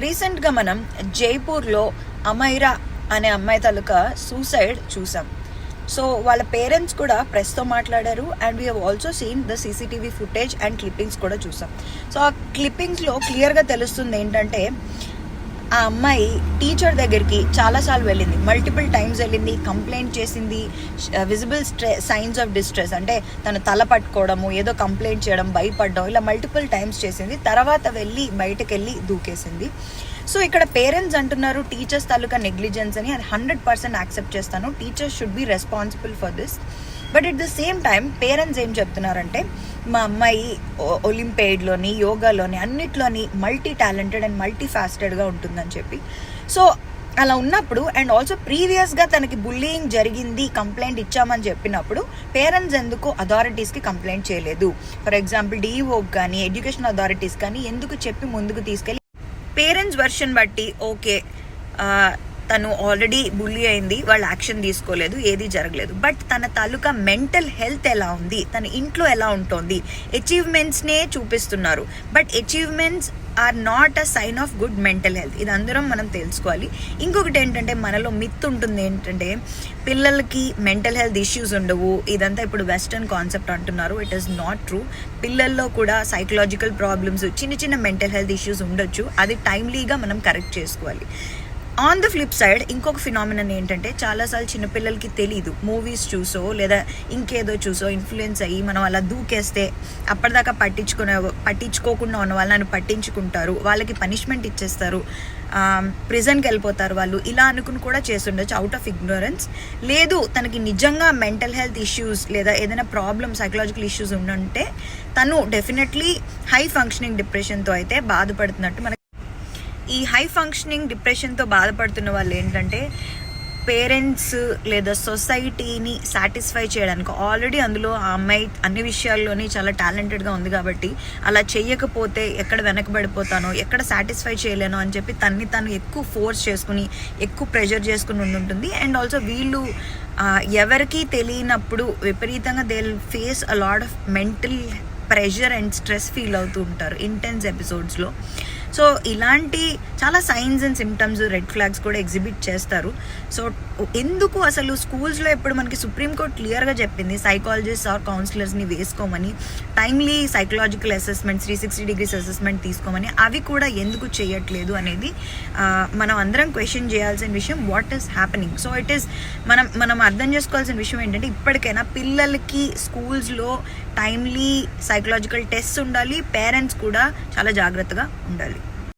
రీసెంట్గా మనం జైపూర్లో అమైరా అనే అమ్మాయి తాలూకా సూసైడ్ చూసాం. సో వాళ్ళ పేరెంట్స్ కూడా ప్రెస్తో మాట్లాడారు and we have also seen the CCTV footage and clippings కూడా చూసాం. సో ఆ క్లిప్పింగ్స్లో క్లియర్గా తెలుస్తుంది ఏంటంటే ఆ అమ్మాయి టీచర్ దగ్గరికి చాలాసార్లు వెళ్ళింది, మల్టిపుల్ టైమ్స్ వెళ్ళింది, కంప్లైంట్ చేసింది, విజిబుల్ సైన్స్ ఆఫ్ డిస్ట్రెస్ అంటే తన తల పట్టుకోవడము, ఏదో కంప్లైంట్ చేయడం, భయపడడం, ఇలా మల్టిపుల్ టైమ్స్ చేసింది. తర్వాత వెళ్ళి బయటకు వెళ్ళి దూకేసింది. సో ఇక్కడ పేరెంట్స్ అంటున్నారు టీచర్స్ తాలూకా నెగ్లిజెన్స్ అని. అది 100% యాక్సెప్ట్ చేస్తాను. Teachers should be responsible for this. But at the same time parents ఏం చెప్తున్నారంటే మా అమ్మాయి ఒలింపియాడ్లోని, యోగాలోని, అన్నిట్లోని మల్టీ టాలెంటెడ్ అండ్ మల్టీ ఫాస్టెడ్గా ఉంటుందని చెప్పి. సో అలా ఉన్నప్పుడు అండ్ ఆల్సో ప్రీవియస్గా తనకి బుల్లింగ్ జరిగింది, కంప్లైంట్ ఇచ్చామని చెప్పినప్పుడు పేరెంట్స్ ఎందుకు అథారిటీస్కి కంప్లైంట్ చేయలేదు? ఫర్ ఎగ్జాంపుల్ డిఈఓకి కానీ ఎడ్యుకేషన్ అథారిటీస్ కానీ ఎందుకు చెప్పి ముందుకు తీసుకెళ్ళి పేరెంట్స్ వర్షన్ బట్టి ఓకే తను ఆల్రెడీ బుల్లీ అయింది, వాళ్ళు యాక్షన్ తీసుకోలేదు, ఏది జరగలేదు. బట్ తన తాలూకా మెంటల్ హెల్త్ ఎలా ఉంది, తన ఇంట్లో ఎలా ఉంటుంది, అచీవ్మెంట్స్నే చూపిస్తున్నారు. But achievements are not a sign of good mental health. ఇది అందరం మనం తెలుసుకోవాలి. ఇంకొకటి ఏంటంటే మనలో మిత్ ఉంటుంది ఏంటంటే పిల్లలకి మెంటల్ హెల్త్ ఇష్యూస్ ఉండవు, ఇదంతా ఇప్పుడు వెస్టర్న్ కాన్సెప్ట్ అంటున్నారు. It is not true. పిల్లల్లో కూడా సైకలాజికల్ ప్రాబ్లమ్స్, చిన్న చిన్న మెంటల్ హెల్త్ ఇష్యూస్ ఉండొచ్చు. అది టైమ్లీగా మనం కరెక్ట్ చేసుకోవాలి. ఆన్ ద ఫ్లిప్ సైడ్ ఇంకొక ఫినామినన్ ఏంటంటే చాలాసార్లు చిన్నపిల్లలకి తెలీదు, మూవీస్ లేదా ఇంకేదో చూసో ఇన్ఫ్లుయెన్స్ అయ్యి మనం అలా దూకేస్తే అప్పటిదాకా పట్టించుకోకుండా ఉన్న వాళ్ళని పట్టించుకుంటారు, వాళ్ళకి పనిష్మెంట్ ఇచ్చేస్తారు, ప్రిజన్కి వెళ్ళిపోతారు వాళ్ళు, ఇలా అనుకుని కూడా చేస్తుండొచ్చు అవుట్ ఆఫ్ ఇగ్నోరెన్స్. లేదు తనకి నిజంగా మెంటల్ హెల్త్ ఇష్యూస్ లేదా ఏదైనా ప్రాబ్లమ్, సైకలాజికల్ ఇష్యూస్ ఉండుంటే తను డెఫినెట్లీ హై ఫంక్షనింగ్ డిప్రెషన్తో అయితే బాధపడుతున్నట్టు మనకి. ఈ హై ఫంక్షనింగ్ డిప్రెషన్తో బాధపడుతున్న వాళ్ళు ఏంటంటే పేరెంట్స్ లేదా సొసైటీని సాటిస్ఫై చేయడానికి ఆల్రెడీ అందులో ఆ అమ్మాయి అన్ని విషయాల్లోని చాలా టాలెంటెడ్గా ఉంది కాబట్టి అలా చెయ్యకపోతే ఎక్కడ వెనకబడిపోతానో, ఎక్కడ సాటిస్ఫై చేయలేనో అని చెప్పి తను ఎక్కువ ఫోర్స్ చేసుకుని, ఎక్కువ ప్రెషర్ చేసుకుని ఉంటుంది. అండ్ ఆల్సో వీళ్ళు ఎవరికీ తెలియనప్పుడు విపరీతంగా they will face a lot of mental pressure and stress feel అవుతూ ఉంటారు ఇంటెన్స్ ఎపిసోడ్స్లో. సో ఇలాంటి చాలా science and symptoms, red flags కూడా ఎగ్జిబిట్ చేస్తారు. సో ఎందుకు అసలు స్కూల్స్లో ఇప్పుడు మనకి సుప్రీంకోర్టు క్లియర్గా చెప్పింది సైకాలజిస్ట్ ఆర్ కౌన్సిలర్స్ని వేసుకోమని, timely psychological assessment 360 degrees assessment తీసుకోమని. అవి కూడా ఎందుకు చేయట్లేదు అనేది మనం అందరం క్వశ్చన్ చేయాల్సిన విషయం. What is happening? So it is మనం అర్థం చేసుకోవాల్సిన విషయం ఏంటంటే ఇప్పటికైనా పిల్లలకి స్కూల్స్లో టైమ్లీ సైకలాజికల్ టెస్ట్ ఉండాలి, పేరెంట్స్ కూడా చాలా జాగ్రత్తగా ఉండాలి.